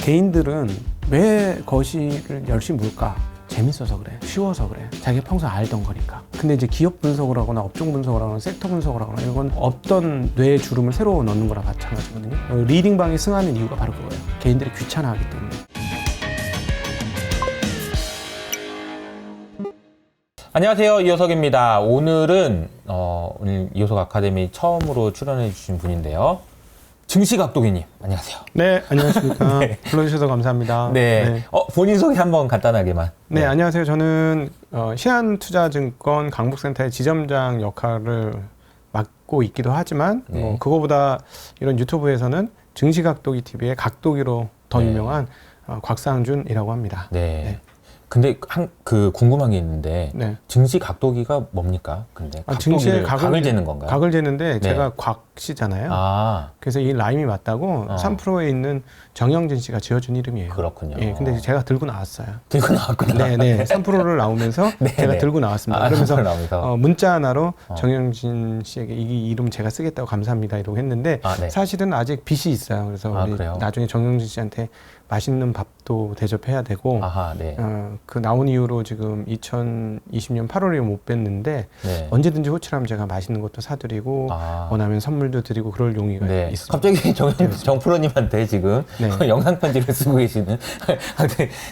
개인들은 왜 거실을 열심히 물까? 재밌어서 그래, 쉬워서 그래, 자기가 평소 알던 거니까. 근데 이제 기업 분석을 하거나 업종 분석을 하거나 섹터 분석을 하거나 이건 없던 뇌의 주름을 새로 넣는 거랑 마찬가지거든요. 리딩방이 승하는 이유가 바로 그거예요. 개인들이 귀찮아하기 때문에. 안녕하세요, 이효석입니다. 오늘은 오늘 이효석 아카데미 처음으로 출연해 주신 분인데요. 증시각도기님, 안녕하세요. 네, 안녕하십니까. 네. 불러주셔서 감사합니다. 네. 본인 소개 한번 간단하게만. 네, 안녕하세요. 저는 신한투자증권 강북센터의 지점장 역할을 맡고 있기도 하지만 그거보다 이런 유튜브에서는 증시각도기 TV의 각도기로 더 유명한 곽상준이라고 합니다. 네. 근데 궁금한 게 있는데 증시 각도기가 뭡니까? 근데 증시의 각을 재는 건가요? 각을 재는데 제가 곽씨잖아요. 그래서 이 라임이 맞다고 3프로에 있는 정영진 씨가 지어준 이름이에요. 그렇군요. 예, 근데 제가 들고 나왔어요. 들고 나왔구나. 네. 3프로를 나오면서 제가 들고 나왔습니다. 그러면서 문자 하나로 정영진 씨에게 이 이름 제가 쓰겠다고 감사합니다 이러고 했는데 사실은 아직 빚이 있어요. 그래서 우리 나중에 정영진 씨한테 맛있는 밥도 대접해야 되고 그 나온 이후로 지금 2020년 8월에 못 뵀는데 언제든지 호출하면 제가 맛있는 것도 사드리고 원하면 선물도 드리고 그럴 용의가 있습니다. 갑자기 정프로님한테 지금 영상 편지를 쓰고 계시는.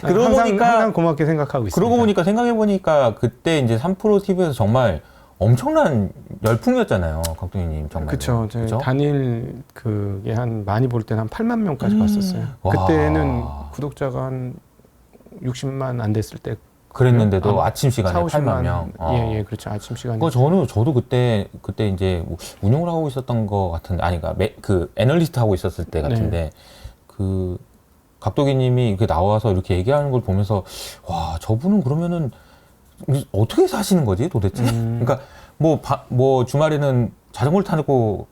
그러고 보니까 항상 고맙게 생각하고 있습니다. 그러고 보니까 생각해 보니까 그때 이제 3프로 TV에서 정말 엄청난 열풍이었잖아요, 각도기님 정말. 그렇죠. 단일 그게 많이 볼 때는 한 8만 명까지 봤었어요. 그때는 구독자가 한 60만 안 됐을 때. 그랬는데도 아침 시간에 8만 명. 예, 그렇죠. 아침 시간에. 저도 그때 이제 운영을 하고 있었던 거 같은데, 그러니까 그 애널리스트 하고 있었을 때 같은데, 그 각도기님이 이렇게 나와서 이렇게 얘기하는 걸 보면서 와, 저분은 그러면은 어떻게 사시는 거지 도대체? 그러니까 뭐 주말에는 자전거를 타고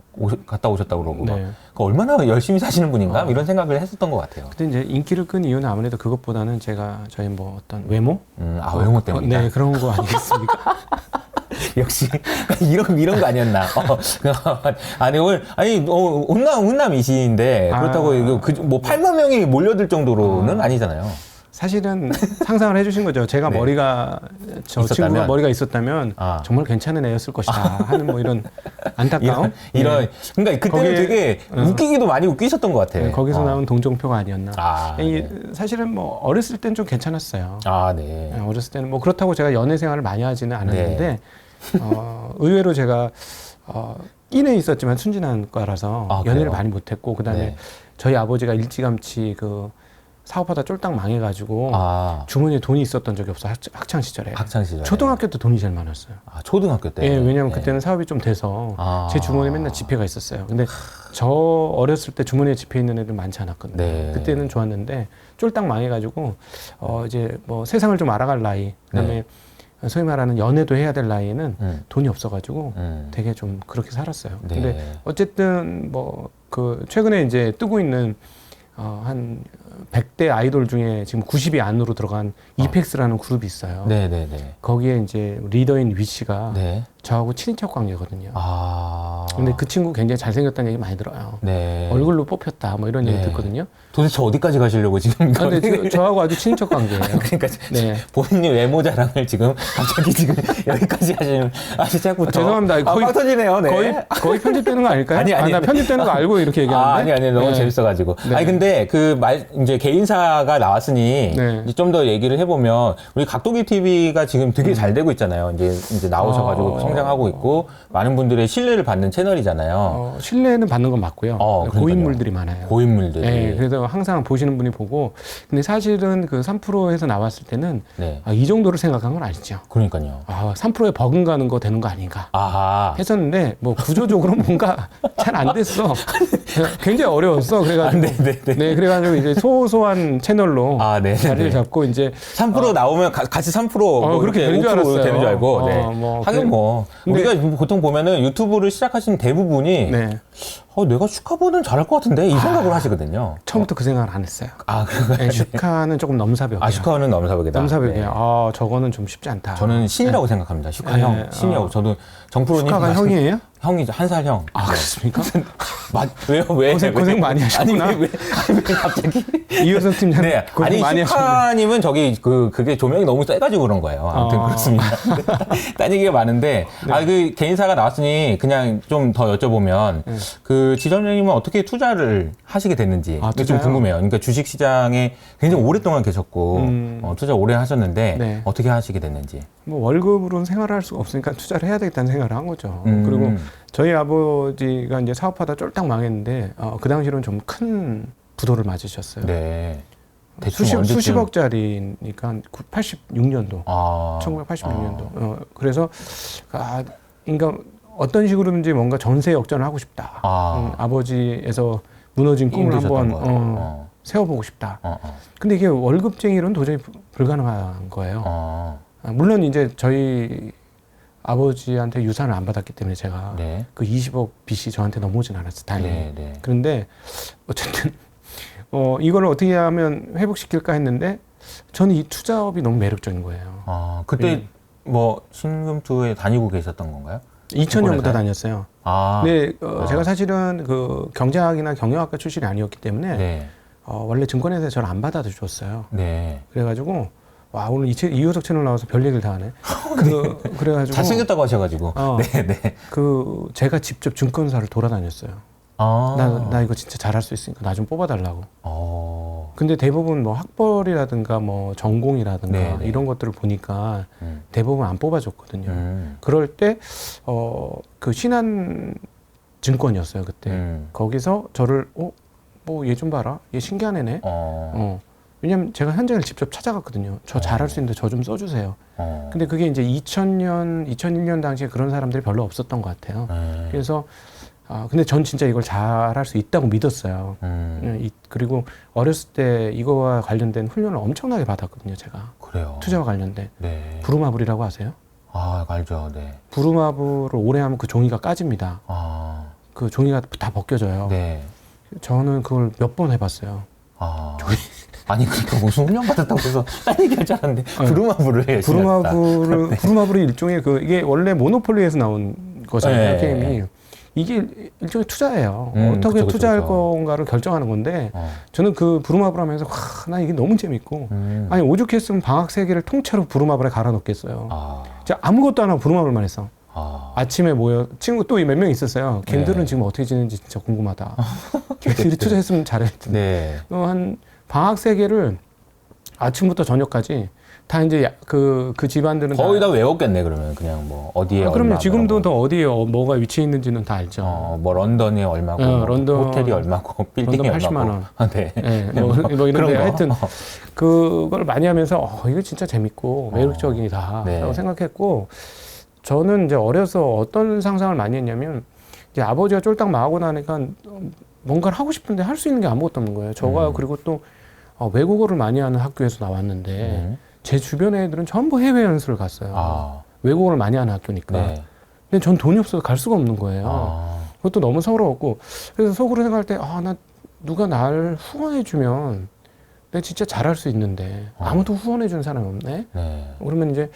갔다 오셨다고 그러고 그러니까 얼마나 열심히 사시는 분인가 이런 생각을 했었던 것 같아요. 근데 이제 인기를 끈 이유는 아무래도 그것보다는 저희 어떤 외모? 외모 때문이다. 네, 그런 거 아니겠습니까? 역시 이런 거 아니었나? 훈남이시인데 그렇다고 뭐 8만 명이 몰려들 정도로는 아니잖아요. 사실은 상상을 해주신 거죠. 제가 머리가 친구가 머리가 있었다면 정말 괜찮은 애였을 것이다 하는 뭐 이런 안타까움. 그러니까 그때는 되게 웃기기도 많이 웃기셨던 것 같아요. 거기서 나온 동정표가 아니었나. 사실은 뭐 어렸을 때는 좀 괜찮았어요. 어렸을 때는 뭐 그렇다고 제가 연애 생활을 많이 하지는 않았는데 의외로 제가 끼는 있었지만 순진한 과라서 연애를 많이 못했고 그다음에 저희 아버지가 일찌감치 사업하다 쫄딱 망해가지고 주머니에 돈이 있었던 적이 없어. 학창 시절에. 초등학교 때 돈이 제일 많았어요. 초등학교 때? 예, 왜냐면 그때는 사업이 좀 돼서 제 주머니에 맨날 지폐가 있었어요. 근데 저 어렸을 때 주머니에 지폐 있는 애들 많지 않았거든요. 그때는 좋았는데 쫄딱 망해가지고 이제 뭐 세상을 좀 알아갈 나이 그다음에 소위 말하는 연애도 해야 될 나이에는 돈이 없어가지고 되게 좀 그렇게 살았어요. 근데 어쨌든 최근에 이제 뜨고 있는 한 100대 아이돌 중에 지금 90위 안으로 들어간 이펙스라는 그룹이 있어요. 거기에 이제 리더인 위씨가 저하고 친인척 관계거든요. 근데 그 친구 굉장히 잘생겼다는 얘기 많이 들어요. 얼굴로 뽑혔다 뭐 이런 얘기 듣거든요. 도대체 어디까지 가시려고 지금? 근데 저하고 아주 친인척 관계예요. 그러니까 본인의 외모 자랑을 지금 갑자기 지금 여기까지 하시는 시작부터. 죄송합니다. 빡 터지네요. 거의 편집되는 거 아닐까요? 아니. 나 편집되는 거 알고 이렇게 얘기하는데. 아니 너무 재밌어가지고. 근데 이제 개인사가 나왔으니 좀 더 얘기를 해보면 우리 각도기 TV가 지금 되게 잘 되고 있잖아요. 이제 나오셔가지고 성장하고 있고 많은 분들의 신뢰를 받는 채널이잖아요. 신뢰는 받는 건 맞고요. 고인물들이 많아요. 고인물들이. 그래서 항상 보시는 분이 보고 근데 사실은 그 3%에서 나왔을 때는 이 정도를 생각한 건 아니죠. 그러니까요. 3%에 버금가는 거 되는 거 아닌가 했었는데 뭐 구조적으로 뭔가 잘 안 됐어. 굉장히 어려웠어. 그래가지고 그래가지고 이제 소소한 채널로 자리를 잡고 이제 3% 나오면 같이 3% 그렇게 되는 줄 알았어요. 되는 줄 알고. 하긴 우리가 보통 보면은 유튜브를 시작하신 대부분이 내가 슈카보는 잘할 것 같은데 이 생각을 하시거든요. 처음부터 그 생각을 안 했어요. 그런가요? 네, 슈카는 조금 넘사벽이야. 슈카는 넘사벽이다. 넘사벽이야. 저거는 좀 쉽지 않다. 저는 신이라고 생각합니다. 슈카 형, 신이라고. 저도 정프로님. 슈카가 형이에요? 형이죠. 한 살 형. 그렇습니까? 왜요? 왜? 고생 많이 하셨구나. 아니, 왜 갑자기? 이효석 팀장님 네. 고생 많이 하셨네. 슈카님은 그게 조명이 너무 세가지고 그런 거예요. 아무튼 그렇습니다. 딴 얘기가 많은데, 그 개인사가 나왔으니 그냥 좀 더 여쭤보면, 그 지점장님은 어떻게 투자를 하시게 됐는지 좀 궁금해요. 그러니까 주식시장에 굉장히 오랫동안 계셨고, 투자 오래 하셨는데, 네. 어떻게 하시게 됐는지. 뭐 월급으로는 생활을 할 수가 없으니까 투자를 해야 되겠다는 생각을 한 거죠. 그리고 저희 아버지가 이제 사업하다 쫄딱 망했는데 그 당시로는 좀 큰 부도를 맞으셨어요. 네. 대충 수십억짜리니까 86년도, 1986년도. 그래서 그러니까 어떤 식으로든지 뭔가 전세 역전을 하고 싶다. 아버지에서 무너진 꿈을 한번 세워보고 싶다. 근데 이게 월급쟁이로는 도저히 불가능한 거예요. 물론 이제 저희 아버지한테 유산을 안 받았기 때문에 제가 그 20억 빚이 저한테 넘어오진 않았어요. 다행히. 그런데 어쨌든 이걸 어떻게 하면 회복시킬까 했는데 저는 이 투자업이 너무 매력적인 거예요. 그때 뭐 신금투에 다니고 계셨던 건가요? 2000년부터 다녔어요. 근데 제가 사실은 그 경제학이나 경영학과 출신이 아니었기 때문에 원래 증권회사에 저를 안 받아줬어요. 그래가지고 오늘 이효석 채널 나와서 별 얘기를 다 하네. 그래가지고 잘생겼다고 하셔가지고. 제가 직접 증권사를 돌아다녔어요. 나 이거 진짜 잘할 수 있으니까 나 좀 뽑아달라고. 근데 대부분 뭐 학벌이라든가 뭐 전공이라든가 이런 것들을 보니까 대부분 안 뽑아줬거든요. 그럴 때 그 신한 증권이었어요 그때. 거기서 저를 뭐 얘 좀 봐라. 얘 신기한 애네. 왜냐면 제가 현장을 직접 찾아갔거든요. 저 잘할 수 있는데 저 좀 써주세요. 근데 그게 이제 2000년, 2001년 당시에 그런 사람들이 별로 없었던 것 같아요. 그래서 근데 전 진짜 이걸 잘할 수 있다고 믿었어요. 그리고 어렸을 때 이거와 관련된 훈련을 엄청나게 받았거든요, 제가. 그래요. 투자와 관련된. 부루마블이라고 아세요? 알죠. 부루마블을 오래 하면 그 종이가 까집니다. 그 종이가 다 벗겨져요. 저는 그걸 몇 번 해봤어요. 아니 그러니까 무슨 훈련 받았다고 해서 딴 얘기 할 줄 알았는데 부루마블을 열심히 부루마블이 일종의 이게 원래 모노폴리에서 나온 거잖아요. 게임이. 이게 일종의 투자예요. 어떻게 투자할 건가를 결정하는 건데 저는 그 부루마블 하면서 나 이게 너무 재밌고 아니 오죽했으면 방학 3개를 통째로 부루마블에 갈아 넣겠어요. 제가 아무것도 안 하고 부루마블만 했어. 아침에 모여 친구 또 몇 명 있었어요. 걔들은 지금 어떻게 지내는지 진짜 궁금하다. 걔들이 투자했으면 잘했을 텐데. 한 방학 3개를 아침부터 저녁까지 다 이제 그 집안들은 거의 다 외웠겠네 그러면 그냥 뭐 어디에 그럼요. 지금도 더 어디에 뭐가 위치해 있는지는 다 알죠. 뭐 런던이 얼마고 런던 호텔이 얼마고 빌딩이 런던 80만 얼마고. 원. 뭐 이런데 하여튼 그걸 많이 하면서 이거 진짜 재밌고 매력적이다라고 생각했고 저는 이제 어려서 어떤 상상을 많이 했냐면 이제 아버지가 쫄딱 망하고 나니까 뭔가를 하고 싶은데 할 수 있는 게 아무것도 없는 거예요. 저가 그리고 또 외국어를 많이 하는 학교에서 나왔는데 제 주변의 애들은 전부 해외 연수를 갔어요. 외국어를 많이 하는 학교니까. 근데 전 돈이 없어서 갈 수가 없는 거예요. 그것도 너무 서러웠고 그래서 속으로 생각할 때 나 누가 날 후원해주면 내가 진짜 잘할 수 있는데 아무도 후원해주는 사람이 없네. 그러면 이제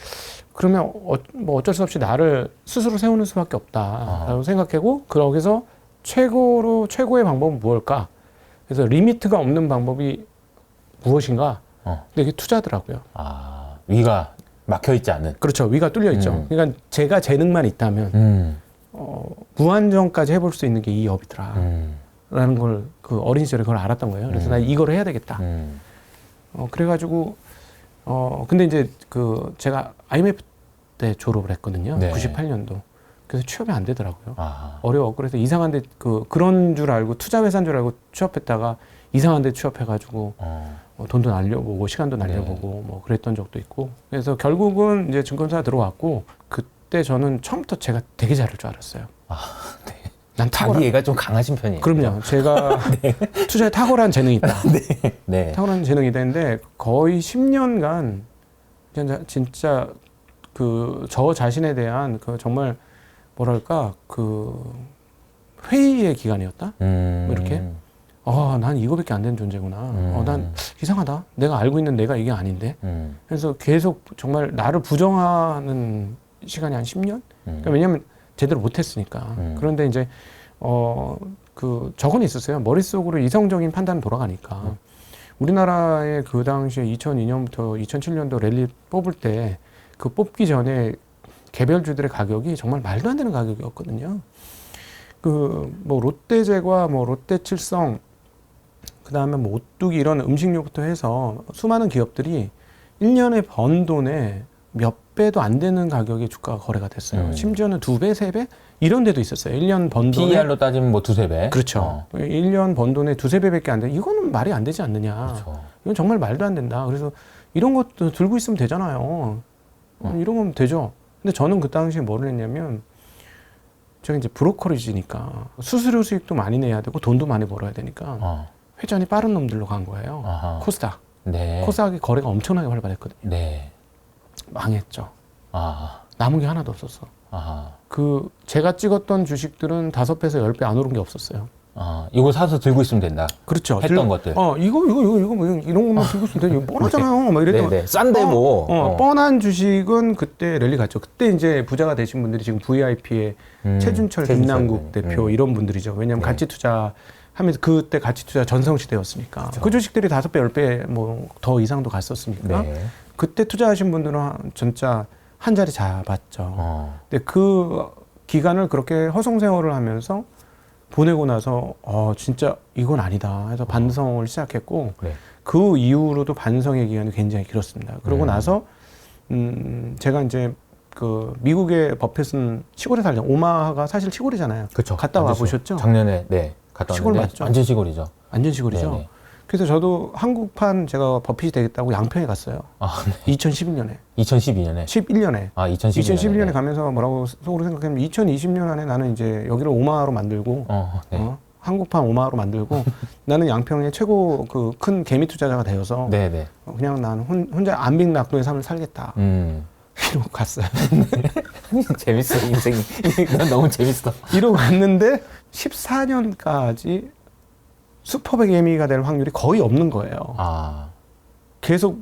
뭐 어쩔 수 없이 나를 스스로 세우는 수밖에 없다라고 생각하고 거기서 최고의 방법은 무엇일까? 그래서 리미트가 없는 방법이 무엇인가? 근데 이게 투자더라고요. 위가 막혀 있지 않은. 그렇죠. 위가 뚫려 있죠. 그러니까 제가 재능만 있다면 무한정까지 해볼 수 있는 게 이 업이더라. 라는 걸 그 어린 시절에 그걸 알았던 거예요. 그래서 나 이거를 해야 되겠다. 그래가지고 근데 이제 제가 IMF 때 졸업을 했거든요. 98년도. 그래서 취업이 안 되더라고요. 어려워. 그래서 이상한데 그런 줄 알고 투자 회사인 줄 알고 취업했다가 이상한데 취업해가지고 돈도 날려보고 시간도 날려보고 뭐 그랬던 적도 있고. 그래서 결국은 이제 증권사 들어왔고 그때 저는 처음부터 제가 되게 잘할 줄 알았어요. 난 자기 애가 좀 강하신 편이에요. 그럼요. 제가 투자에 탁월한 재능이 있다. 탁월한 재능이 있는데 거의 10년간 진짜 저 자신에 대한 정말 뭐랄까 회의의 기간이었다. 음. 뭐 이렇게. 난 이거밖에 안 되는 존재구나. 난 이상하다. 내가 알고 있는 내가 이게 아닌데. 그래서 계속 정말 나를 부정하는 시간이 한 10년? 그러니까 왜냐면 제대로 못했으니까. 그런데 이제 그 저건 있었어요. 머릿속으로 이성적인 판단이 돌아가니까. 우리나라의 그 당시에 2002년부터 2007년도 랠리 뽑을 때 그 뽑기 전에 개별주들의 가격이 정말 말도 안 되는 가격이었거든요. 그 뭐 롯데제과, 뭐 롯데칠성, 그 다음에 뭐 오뚜기 이런 음식료부터 해서 수많은 기업들이 1년에 번 돈에 몇 배도 안 되는 가격의 주가가 거래가 됐어요. 심지어는 2배, 3배? 이런 데도 있었어요. 1년 번 돈에. PER로 따지면 뭐 2~3배. 그렇죠. 1년 번 돈에 2~3배밖에 안 돼. 이거는 말이 안 되지 않느냐. 그렇죠. 이건 정말 말도 안 된다. 그래서 이런 것도 들고 있으면 되잖아요. 이런 거면 되죠. 근데 저는 그 당시에 뭐를 했냐면 제가 이제 브로커리지니까 수수료 수익도 많이 내야 되고 돈도 많이 벌어야 되니까 회전이 빠른 놈들로 간 거예요. 아하. 코스닥. 네. 코스닥이 거래가 엄청나게 활발했거든요. 네. 망했죠. 아. 남은 게 하나도 없었어. 아하. 그 제가 찍었던 주식들은 5배에서 10배 안 오른 게 없었어요. 이거 사서 들고 있으면 된다. 그렇죠. 했던 것들. 이거 뭐 이런 것만 들고 있으면 돼. 이거 뻔하잖아요. 막 이랬더니 네네. 싼데 뭐. 뻔한 주식은 그때 랠리 갔죠. 그때 이제 부자가 되신 분들이 지금 VIP의 최준철, 김남국 대표 이런 분들이죠. 왜냐하면 가치 투자 하면서 그때 가치 투자 전성 시대였으니까. 그렇죠. 그 주식들이 5배, 10배 뭐 더 이상도 갔었으니까. 네. 그때 투자하신 분들은 진짜 한 자리 잡았죠. 근데 그 기간을 그렇게 허송세월을 하면서 보내고 나서 진짜 이건 아니다 해서 반성을 시작했고 네. 그 이후로도 반성의 기간이 굉장히 길었습니다. 그러고 나서 제가 이제 그 미국의 버핏은 시골에 살죠. 오마하가 사실 시골이잖아요. 그렇죠. 갔다 와 보셨죠? 작년에 네 갔다 시골 왔는데 맞죠? 완전 시골이죠. 완전 시골이죠. 네네. 그래서 저도 한국판 제가 버핏이 되겠다고 양평에 갔어요. 네. 2012년에. 2012년에. 11년에. 2012년에. 네. 가면서 뭐라고 속으로 생각하면 2020년 안에 나는 이제 여기를 오마하로 만들고 네. 한국판 오마하로 만들고 나는 양평의 최고 그 큰 개미 투자자가 되어서 네네. 그냥 난 혼자 안빈낙도의 삶을 살겠다. 이러고 갔어요. 재밌어 인생이. 난 너무 재밌어. 이러고 갔는데 14년까지 슈퍼백 개미가 될 확률이 거의 없는 거예요. 계속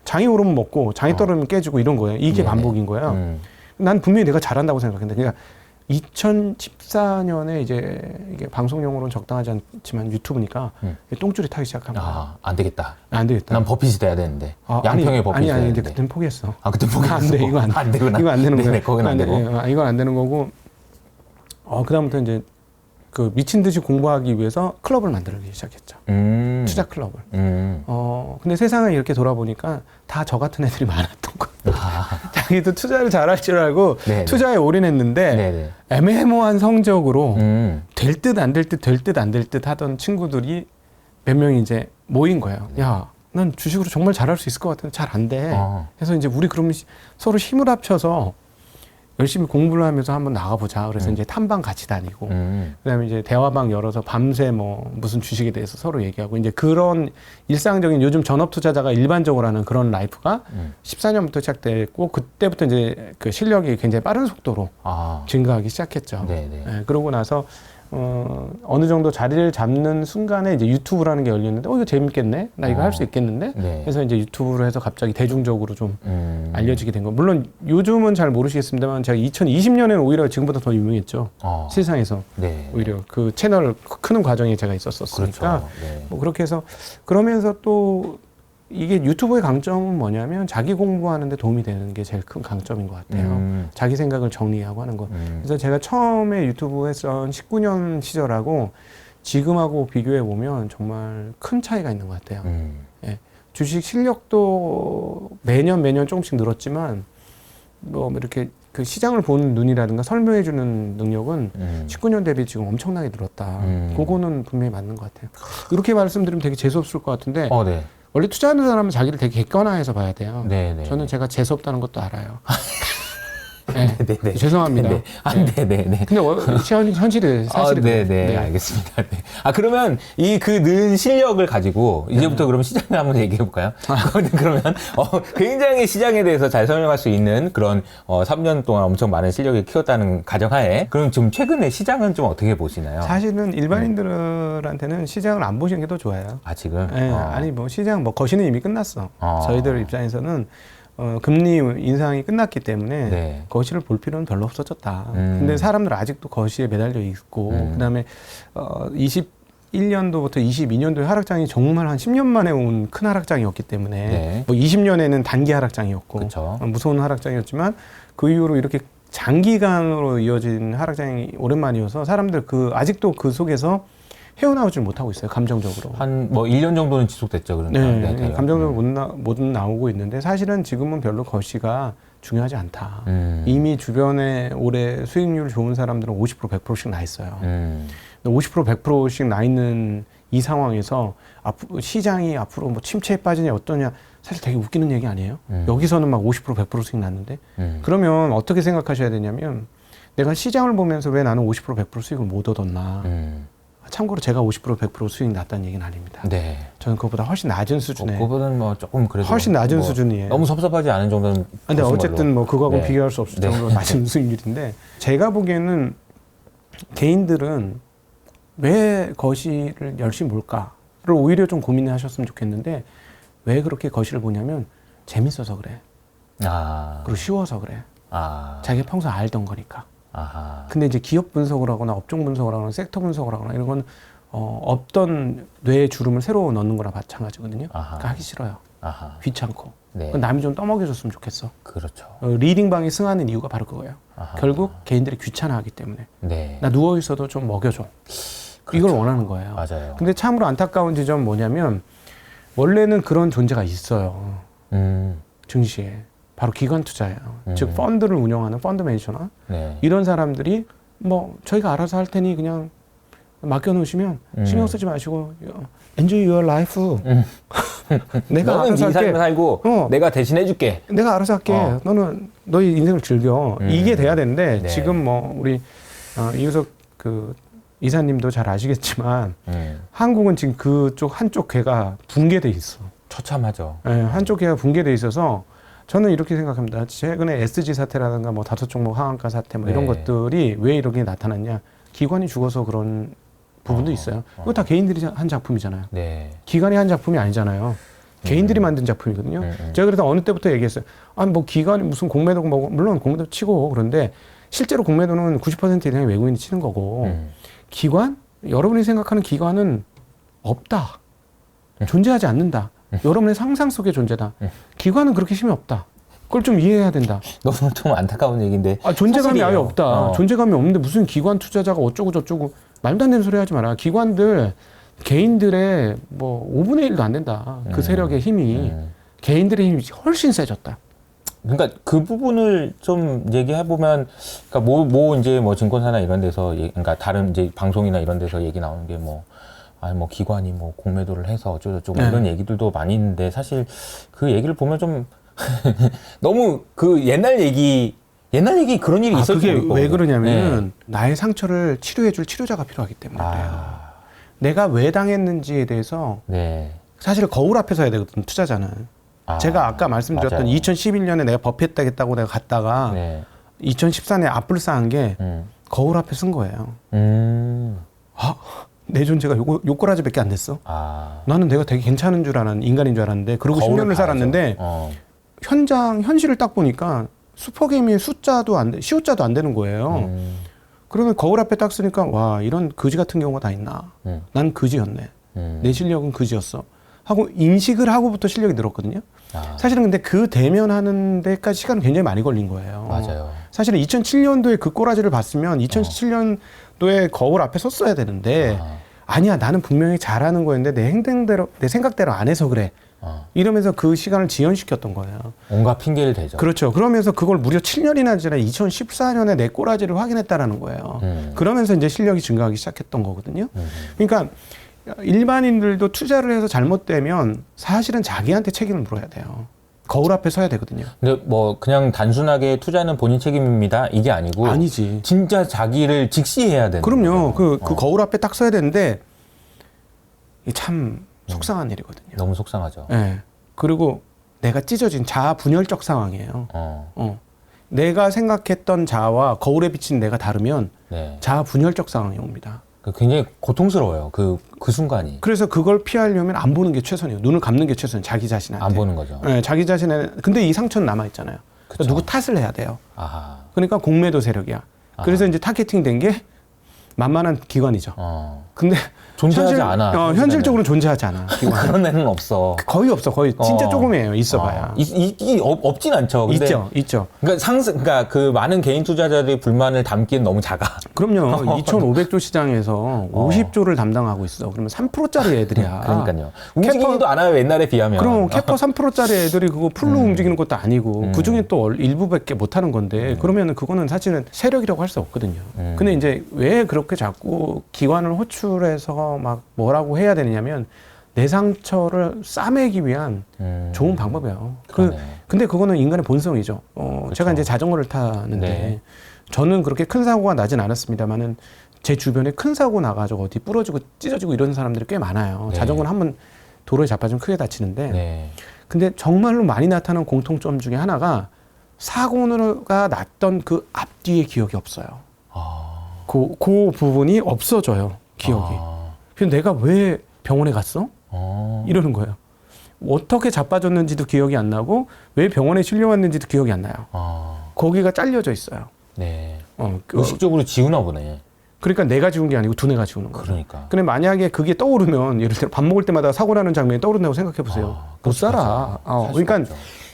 장이 오르면 먹고 장이 떨어지면 깨지고 이런 거예요. 이게 네네. 반복인 거예요. 난 분명히 내가 잘한다고 생각했는데 그러니까 2014년에 이제 이게 방송용으로는 적당하지 않지만 유튜브니까 똥줄이 타기 시작합니다. 안 되겠다. 안 되겠다. 난 버핏이 돼야 되는데. 양평의 버핏이 아니 되는데. 근데 그때는 포기했어. 그때 포기했어. 안 돼. 이거 안 되구나. 이거 안 되는 거야. 네네, 거긴 안 되고. 이건 안 되는 거고. 그다음부터 이제 그 미친 듯이 공부하기 위해서 클럽을 만들기 시작했죠. 투자 클럽을. 근데 세상을 이렇게 돌아보니까 다 저 같은 애들이 많았던 거예요. 자기도 투자를 잘할 줄 알고 네네. 투자에 올인했는데 네네. 애매모호한 성적으로 될 듯 안 될 듯. 될 듯 안 될 듯 하던 친구들이 몇 명이 이제 모인 거예요. 야, 난 주식으로 정말 잘할 수 있을 것 같은데 잘 안 돼. 그래서 이제 우리 그러면 서로 힘을 합쳐서 열심히 공부를 하면서 한번 나가보자. 그래서 이제 탐방 같이 다니고, 그다음에 이제 대화방 열어서 밤새 뭐 무슨 주식에 대해서 서로 얘기하고, 이제 그런 일상적인 요즘 전업 투자자가 일반적으로 하는 그런 라이프가 14년부터 시작됐고, 그때부터 이제 그 실력이 굉장히 빠른 속도로 증가하기 시작했죠. 네, 그러고 나서 어느 정도 자리를 잡는 순간에 이제 유튜브라는 게 열렸는데, 이거 재밌겠네? 나 이거 할 수 있겠는데? 네. 그래서 이제 유튜브로 해서 갑자기 대중적으로 좀 알려지게 된 거. 물론 요즘은 잘 모르시겠습니다만, 제가 2020년에는 오히려 지금보다 더 유명했죠. 세상에서. 네. 오히려 그 채널을 크는 과정에 제가 있었으니까. 그렇죠. 네. 뭐 그렇게 해서, 그러면서 또 이게 유튜브의 강점은 뭐냐면 자기 공부하는데 도움이 되는 게 제일 큰 강점인 것 같아요. 자기 생각을 정리하고 하는 거. 그래서 제가 처음에 유튜브 했던 19년 시절하고 지금하고 비교해 보면 정말 큰 차이가 있는 것 같아요. 예. 주식 실력도 매년 조금씩 늘었지만 뭐 이렇게 그 시장을 보는 눈이라든가 설명해 주는 능력은 19년 대비 지금 엄청나게 늘었다. 그거는 분명히 맞는 것 같아요. 이렇게 말씀드리면 되게 재수없을 것 같은데 네. 원래 투자하는 사람은 자기를 되게 객관화해서 봐야 돼요. 네네. 저는 제가 재수없다는 것도 알아요. 네네. 죄송합니다. 네. 아, 네네네. 근데 현실이 사실은 네네. 알겠습니다. 네. 아, 그러면 이 그 는 실력을 가지고 이제부터 그러면 시장을 한번 얘기해 볼까요? 그러면, 굉장히 시장에 대해서 잘 설명할 수 있는 그런, 3년 동안 엄청 많은 실력을 키웠다는 가정하에, 그럼 좀 최근에 시장은 좀 어떻게 보시나요? 사실은 일반인들한테는 시장을 안 보시는 게 더 좋아요. 아, 지금? 네, 아니 뭐 시장 뭐 거시는 이미 끝났어. 저희들 입장에서는 금리 인상이 끝났기 때문에 네. 거시를 볼 필요는 별로 없어졌다. 근데 사람들 아직도 거시에 매달려 있고 그다음에 21년도부터 22년도의 하락장이 정말 한 10년 만에 온 큰 하락장이었기 때문에 네. 뭐 20년에는 단기 하락장이었고 그쵸. 무서운 하락장이었지만 그 이후로 이렇게 장기간으로 이어진 하락장이 오랜만이어서 사람들 아직도 그 속에서 헤어나오질 못하고 있어요. 감정적으로. 한 뭐 1년 정도는 지속됐죠. 그러니까. 네, 대략. 감정적으로 못 나오고 있는데 사실은 지금은 별로 거시가 중요하지 않다. 이미 주변에 올해 수익률 좋은 사람들은 50% 100%씩 나 있어요. 50% 100%씩 나 있는 이 상황에서 시장이 앞으로 뭐 침체에 빠지냐 어떠냐 사실 되게 웃기는 얘기 아니에요? 여기서는 막 50% 100%씩 났는데 그러면 어떻게 생각하셔야 되냐면 내가 시장을 보면서 왜 나는 50% 100% 수익을 못 얻었나. 참고로 제가 50% 100% 수익 났다는 얘기는 아닙니다. 네. 저는 그것보다 훨씬 낮은 수준에 그거보다는 뭐 조금 그래도 훨씬 낮은 뭐 수준이에요. 너무 섭섭하지 않은 정도는. 근데 어쨌든 뭐 그거하고는 네. 비교할 수 없을 네. 정도로 낮은 수익률인데 제가 보기에는 개인들은 왜 거시를 열심히 볼까를 오히려 좀 고민하셨으면 좋겠는데 왜 그렇게 거시를 보냐면 재밌어서 그래. 그리고 쉬워서 그래. 자기가 평소 알던 거니까. 근데 이제 기업 분석을 하거나 업종 분석을 하거나 섹터 분석을 하거나 이런 건 없던 뇌의 주름을 새로 넣는 거나 마찬가지거든요. 그러니까 하기 싫어요. 귀찮고. 네. 남이 좀 떠먹여줬으면 좋겠어. 그렇죠. 리딩방이 승하는 이유가 바로 그거예요. 결국 개인들이 귀찮아하기 때문에. 네. 나 누워있어도 좀 먹여줘. 그렇죠. 이걸 원하는 거예요. 맞아요. 근데 참으로 안타까운 지점은 뭐냐면 원래는 그런 존재가 있어요. 증시에. 바로 기관 투자예요. 즉 펀드를 운영하는 펀드 매니저나 네. 이런 사람들이 뭐 저희가 알아서 할 테니 그냥 맡겨놓으시면 신경 쓰지 마시고 enjoy your life. 내가 너는 알아서 네 삶을 할게. 살고 내가 대신해줄게. 내가 알아서 할게. 너는 너희 인생을 즐겨. 이게 돼야 되는데 네. 지금 뭐 우리 이우석 그 이사님도 잘 아시겠지만 한국은 지금 그쪽 한쪽 궤가 붕괴돼 있어. 처참하죠. 네, 한쪽 궤가 붕괴돼 있어서 저는 이렇게 생각합니다. 최근에 SG 사태라든가 뭐 다섯 종목 하한가 사태 뭐 이런 네. 것들이 왜 이렇게 나타났냐? 기관이 죽어서 그런 부분도 있어요. 그거 다 개인들이 한 작품이잖아요. 네. 기관이 한 작품이 아니잖아요. 개인들이 만든 작품이거든요. 제가 그래서 어느 때부터 얘기했어요. 아니 뭐 기관이 무슨 공매도고 뭐 물론 공매도 치고 그런데 실제로 공매도는 90% 이상의 외국인이 치는 거고 기관? 여러분이 생각하는 기관은 없다. 존재하지 않는다. 여러분의 상상 속의 존재다. 기관은 그렇게 힘이 없다. 그걸 좀 이해해야 된다. 너무 좀 안타까운 얘기인데. 존재감이 사실이에요. 아예 없다. 존재감이 없는데 무슨 기관 투자자가 어쩌고 저쩌고 말도 안 되는 소리 하지 마라. 기관들 개인들의 뭐 5분의 1도 안 된다. 그 세력의 힘이 개인들의 힘이 훨씬 세졌다. 그러니까 그 부분을 좀 얘기해 보면, 그러니까 이제 뭐 증권사나 이런 데서, 그러니까 다른 이제 방송이나 이런 데서 얘기 나오는 게 뭐, 뭐 기관이 뭐 공매도를 해서 어쩌고저쩌고 이런 얘기들도 많이 있는데 사실 그 얘기를 보면 좀 너무 그 옛날 얘기 그런 일이 있었을 그게 거고. 왜 그러냐면 나의 상처를 치료해줄 치료자가 필요하기 때문에 그래요. 내가 왜 당했는지에 대해서 사실 거울 앞에 서야 되거든 투자자는. 제가 아까 말씀드렸던 맞아요. 2011년에 내가 버핏하겠다고 내가 갔다가 2014년에 앞불 쌓은 게 거울 앞에 쓴 거예요. 내 존재가 요꼬라지밖에 안 됐어. 나는 내가 되게 괜찮은 줄 알았는 인간인 줄 알았는데 그러고 10년을 살았는데 현실을 딱 보니까 슈퍼게임의 숫자도 안 돼, 시옷자도 안 되는 거예요. 그러면 거울 앞에 딱 쓰니까 와 이런 거지 같은 경우가 다 있나. 난 거지였네. 내 실력은 거지였어. 하고 인식을 하고부터 실력이 늘었거든요. 사실은 근데 그 대면하는 데까지 시간이 굉장히 많이 걸린 거예요. 맞아요. 사실은 2007년도에 그 꼬라지를 봤으면 2017년도에 거울 앞에 섰어야 되는데 아니야 나는 분명히 잘하는 거였는데 내 행동대로 내 생각대로 안 해서 그래. 이러면서 그 시간을 지연시켰던 거예요. 온갖 핑계를 대죠. 그렇죠. 그러면서 그걸 무려 7년이나 지나 2014년에 내 꼬라지를 확인했다라는 거예요. 그러면서 이제 실력이 증가하기 시작했던 거거든요. 그러니까 일반인들도 투자를 해서 잘못되면 사실은 자기한테 책임을 물어야 돼요. 거울 앞에 서야 되거든요. 근데 뭐 그냥 단순하게 투자는 본인 책임입니다 이게 아니고 아니지. 진짜 자기를 직시해야 되는 그럼요. 거잖아요. 그 거울 앞에 딱 서야 되는데 이게 참 속상한 일이거든요. 너무 속상하죠. 예. 그리고 내가 찢어진 자아 분열적 상황이에요. 내가 생각했던 자아와 거울에 비친 내가 다르면 네. 자아 분열적 상황이 옵니다. 굉장히 고통스러워요. 그 순간이. 그래서 그걸 피하려면 안 보는 게 최선이에요. 눈을 감는 게 최선이에요. 자기 자신한테. 안 보는 거죠. 네, 자기 자신에. 근데 이 상처는 남아 있잖아요. 그쵸. 누구 탓을 해야 돼요. 아하. 그러니까 공매도 세력이야. 그래서 이제 타겟팅 된 게 만만한 기관이죠. 근데 존재하지 않아. 현실적으로 존재하지 않아. 기관. 그런 애는 없어. 거의 없어. 거의 진짜 조금이에요. 있어봐야. 없진 않죠. 근데 있죠. 그러니까 그 많은 개인 투자자들의 불만을 담기엔 너무 작아. 그럼요. 2,500조 시장에서 50조를 담당하고 있어. 그러면 3%짜리 애들이야. 그러니까요. 움직이지도 않아요. 옛날에 비하면. 그럼 캐퍼 3%짜리 애들이 그거 풀로 움직이는 것도 아니고 그 중에 또 일부밖에 못 하는 건데 그러면 그거는 사실은 세력이라고 할 수 없거든요. 근데 이제 왜 그렇게 자꾸 기관을 호출해서 막 뭐라고 해야 되느냐면 내 상처를 싸매기 위한 좋은 방법이에요. 근데 그거는 인간의 본성이죠. 제가 이제 자전거를 타는데 네. 저는 그렇게 큰 사고가 나진 않았습니다만은 제 주변에 큰 사고 나가지고 어디 부러지고 찢어지고 이런 사람들이 꽤 많아요. 네. 자전거는 한번 도로에 자빠지면 크게 다치는데 네. 근데 정말로 많이 나타나는 공통점 중에 하나가 사고가 났던 그 앞뒤의 기억이 없어요. 그 부분이 없어져요. 기억이. 그래서 내가 왜 병원에 갔어? 이러는 거예요. 어떻게 자빠졌는지도 기억이 안 나고 왜 병원에 실려왔는지도 기억이 안 나요. 거기가 잘려져 있어요. 네. 의식적으로 지우나 보네. 그러니까 내가 지운 게 아니고 두뇌가 지우는 거예요. 그러니까. 근데 만약에 그게 떠오르면 예를 들어 밥 먹을 때마다 사고 나는 장면이 떠오른다고 생각해 보세요. 못 살아. 그러니까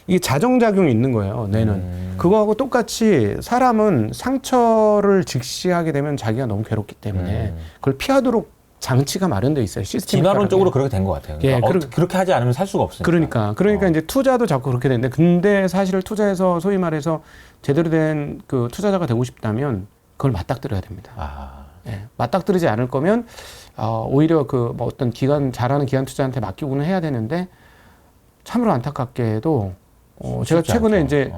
이게 자정작용이 있는 거예요. 뇌는. 그거하고 똑같이 사람은 상처를 직시하게 되면 자기가 너무 괴롭기 때문에 그걸 피하도록 장치가 마련돼 있어요. 시스템이. 진화론적으로 그렇게 된 것 같아요. 그러니까 예, 그렇게 하지 않으면 살 수가 없으니까. 그러니까 이제 투자도 자꾸 그렇게 되는데 근데 사실 투자해서 소위 말해서 제대로 된 그 투자자가 되고 싶다면 그걸 맞닥뜨려야 됩니다. 예, 맞닥뜨리지 않을 거면 오히려 그 뭐 어떤 잘하는 기관 투자한테 맡기고는 해야 되는데 참으로 안타깝게도 제가 최근에 않죠. 이제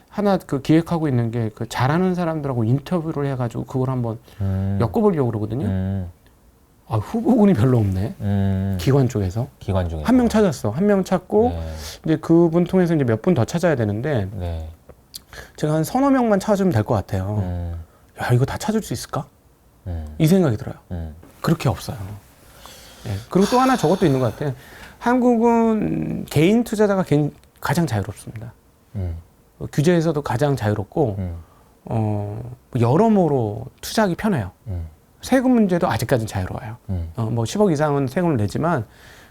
하나 그 기획하고 있는 게 그 잘하는 사람들하고 인터뷰를 해가지고 그걸 한번 엮어보려고 그러거든요. 후보군이 별로 없네. 기관 쪽에서. 기관 중에. 한 명 찾았어. 한 명 찾고 네. 이제 그분 통해서 이제 몇 분 더 찾아야 되는데 네. 제가 한 서너 명만 찾으면 될 것 같아요. 야, 이거 다 찾을 수 있을까? 이 생각이 들어요. 그렇게 없어요. 예. 그리고 또 하나 저것도 있는 것 같아요. 한국은 개인 투자자가 가장 자유롭습니다. 규제에서도 가장 자유롭고 여러모로 투자하기 편해요. 세금 문제도 아직까지는 자유로워요. 뭐 10억 이상은 세금을 내지만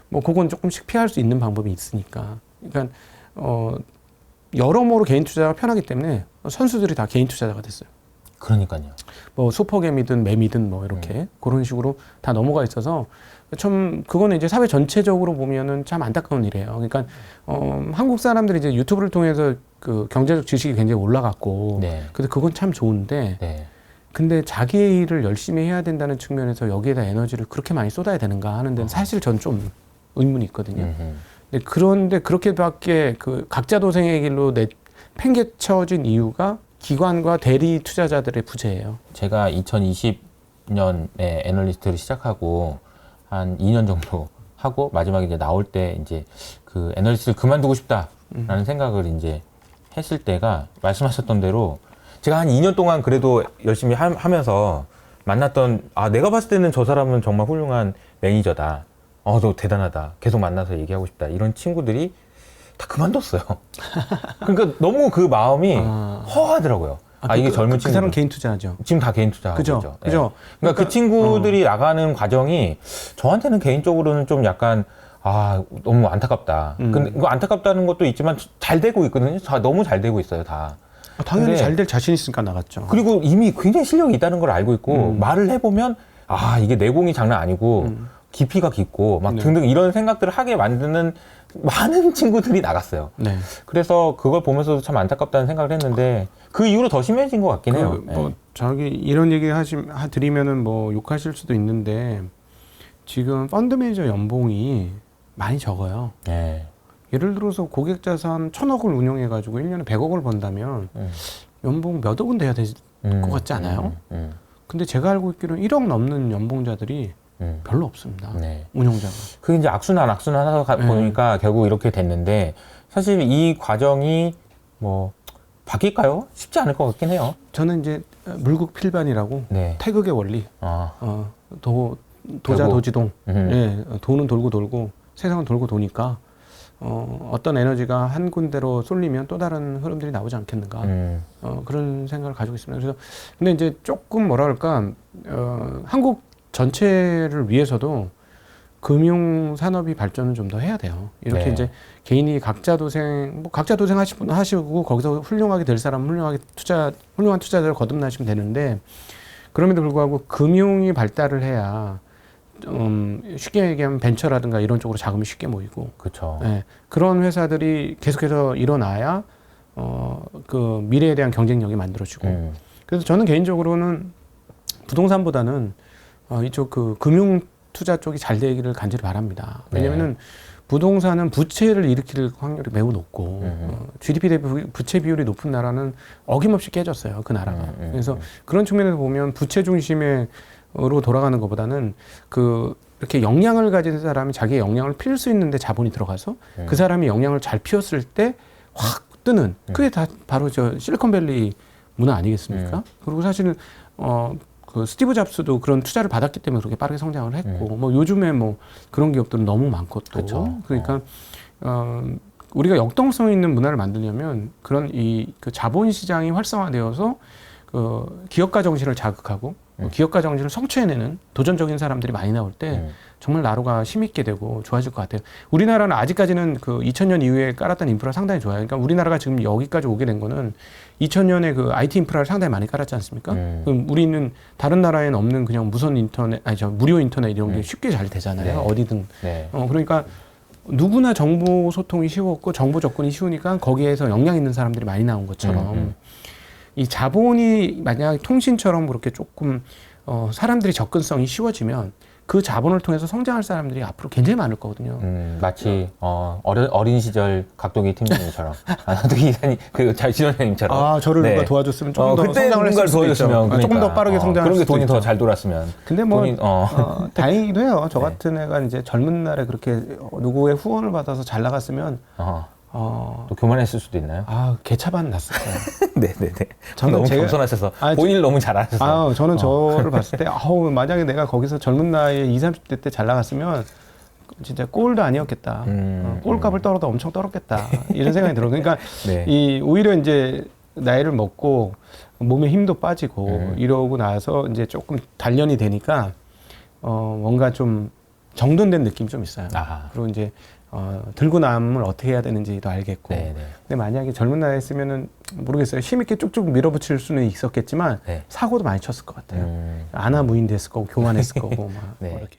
뭐 그건 조금씩 피할 수 있는 방법이 있으니까. 그러니까 여러모로 개인 투자가 편하기 때문에 선수들이 다 개인 투자자가 됐어요. 그러니까요. 뭐 슈퍼겜이든 매미든 뭐 이렇게 그런 식으로 다 넘어가 있어서 참 그거는 이제 사회 전체적으로 보면은 참 안타까운 일이에요. 그러니까 한국 사람들이 이제 유튜브를 통해서 그 경제적 지식이 굉장히 올라갔고, 네. 그래서 그건 참 좋은데, 네. 근데 자기의 일을 열심히 해야 된다는 측면에서 여기에다 에너지를 그렇게 많이 쏟아야 되는가 하는 데는 사실 전 좀 의문이 있거든요. 그런데 그렇게밖에 그 각자 도생의 길로 팽개쳐진 이유가 기관과 대리 투자자들의 부재예요. 제가 2020년에 애널리스트를 시작하고 한 2년 정도 하고 마지막에 이제 나올 때 이제 그 애널리스트를 그만두고 싶다라는 생각을 이제 했을 때가 말씀하셨던 대로 제가 한 2년 동안 그래도 열심히 하면서 만났던 내가 봤을 때는 저 사람은 정말 훌륭한 매니저다. 너 대단하다. 계속 만나서 얘기하고 싶다. 이런 친구들이 다 그만뒀어요. 그러니까 너무 그 마음이 허하더라고요. 이게 젊은 친구. 그 사람 개인 투자하죠. 지금 다 개인 투자하고 그죠? 있죠. 그죠? 네. 그러니까 그 친구들이 나가는 과정이 저한테는 개인적으로는 좀 약간 너무 안타깝다. 근데 그 안타깝다는 것도 있지만 잘 되고 있거든요. 너무 잘 되고 있어요, 다. 당연히 잘 될 자신 있으니까 나갔죠. 그리고 이미 굉장히 실력이 있다는 걸 알고 있고 말을 해보면 이게 내공이 장난 아니고 깊이가 깊고 막 등등 이런 생각들을 하게 만드는 많은 친구들이 나갔어요. 네. 그래서 그걸 보면서도 참 안타깝다는 생각을 했는데 그 이후로 더 심해진 것 같긴 해요. 뭐 저기 이런 얘기 드리면은 뭐 욕하실 수도 있는데 지금 펀드 매니저 연봉이 많이 적어요. 네. 예를 들어서 고객 자산 1,000억을 운용해가지고 1년에 100억을 번다면 연봉 몇 억은 돼야 될 것 같지 않아요? 근데 제가 알고 있기로는 1억 넘는 연봉자들이 별로 없습니다. 네. 운용자가. 그게 이제 악순환 하다 보니까 결국 이렇게 됐는데 사실 이 과정이 뭐 바뀔까요? 쉽지 않을 것 같긴 해요. 저는 이제 물극 필반이라고 네. 태극의 원리, 아, 도자 결국, 도지동, 예, 돈은 돌고 돌고 세상은 돌고 도니까 어떤 에너지가 한 군데로 쏠리면 또 다른 흐름들이 나오지 않겠는가 그런 생각을 가지고 있습니다. 그래서 근데 이제 조금 뭐라 그럴까 한국 전체를 위해서도 금융 산업이 발전을 좀 더 해야 돼요. 이렇게 네. 이제 개인이 각자 도생 하시고 거기서 훌륭하게 될 사람 훌륭한 투자자를 거듭나시면 되는데 그럼에도 불구하고 금융이 발달을 해야 쉽게 얘기하면 벤처라든가 이런 쪽으로 자금이 쉽게 모이고 그렇죠. 예, 그런 회사들이 계속해서 일어나야 그 미래에 대한 경쟁력이 만들어지고 그래서 저는 개인적으로는 부동산보다는 이쪽 그 금융 투자 쪽이 잘 되기를 간절히 바랍니다. 왜냐면은 부동산은 부채를 일으킬 확률이 매우 높고 GDP 대비 부채 비율이 높은 나라는 어김없이 깨졌어요. 그 나라가. 그래서 그런 측면에서 보면 부채 중심으로 돌아가는 것보다는 그 이렇게 역량을 가진 사람이 자기의 역량을 피울 수 있는데 자본이 들어가서 그 사람이 역량을 잘 피웠을 때 확 뜨는 그게 다 바로 저 실리콘밸리 문화 아니겠습니까? 그리고 사실 그 스티브 잡스도 그런 투자를 받았기 때문에 그렇게 빠르게 성장을 했고 뭐 요즘에 뭐 그런 기업들은 너무 많고 또 그쵸. 그러니까 우리가 역동성 있는 문화를 만들려면 그런 그 자본 시장이 활성화되어서 그 기업가 정신을 자극하고 기업가 정신을 성취해내는 도전적인 사람들이 많이 나올 때 정말 나라가 힘있게 되고 좋아질 것 같아요. 우리나라는 아직까지는 그 2000년 이후에 깔았던 인프라 상당히 좋아요. 그러니까 우리나라가 지금 여기까지 오게 된 거는 2000년에 그 IT 인프라를 상당히 많이 깔았지 않습니까? 그럼 우리는 다른 나라에는 없는 그냥 무선 인터넷, 무료 인터넷 이런 게 쉽게 잘 되잖아요. 네. 어디든. 네. 그러니까 누구나 정보 소통이 쉬웠고 정보 접근이 쉬우니까 거기에서 역량 있는 사람들이 많이 나온 것처럼 이 자본이 만약 통신처럼 그렇게 조금 사람들이 접근성이 쉬워지면 그 자본을 통해서 성장할 사람들이 앞으로 굉장히 많을 거거든요. 마치 어린 시절 각도기 팀장님처럼 각도기 이사님 그리고 지원장님처럼 저를 네. 누가 도와줬으면 조금 더 그때 성장을 했을 누군가를 수도 있죠. 도와줬으면 조금 더 빠르게 성장할 그런 게 수도 돈이 있죠. 더 잘 돌았으면. 근데 뭐 다행이기도 해요. 저 네. 같은 애가 이제 젊은 날에 그렇게 누구의 후원을 받아서 잘 나갔으면 또 교만했을 수도 있나요? 개차반 났을 거예요. 네네네. 저는 너무 제가- 겸손하셔서 본인을 너무 잘 아셔서. 저는 저를 봤을 때 만약에 내가 거기서 젊은 나이에 20, 30대 때 잘 나갔으면 진짜 꼴도 아니었겠다. 꼴값을 떨어도 엄청 떨었겠다. 이런 생각이 들어요. 그러니까 네. 오히려 이제 나이를 먹고 몸에 힘도 빠지고 이러고 나서 이제 조금 단련이 되니까 뭔가 좀 정돈된 느낌이 좀 있어요. 그리고 이제 들고 남을 어떻게 해야 되는지도 알겠고. 네네. 근데 만약에 젊은 나이에 쓰면은 모르겠어요. 힘있게 쭉쭉 밀어붙일 수는 있었겠지만 네. 사고도 많이 쳤을 것 같아요. 아나무인 됐을 거고 교만했을 거고 막 네. 이렇게.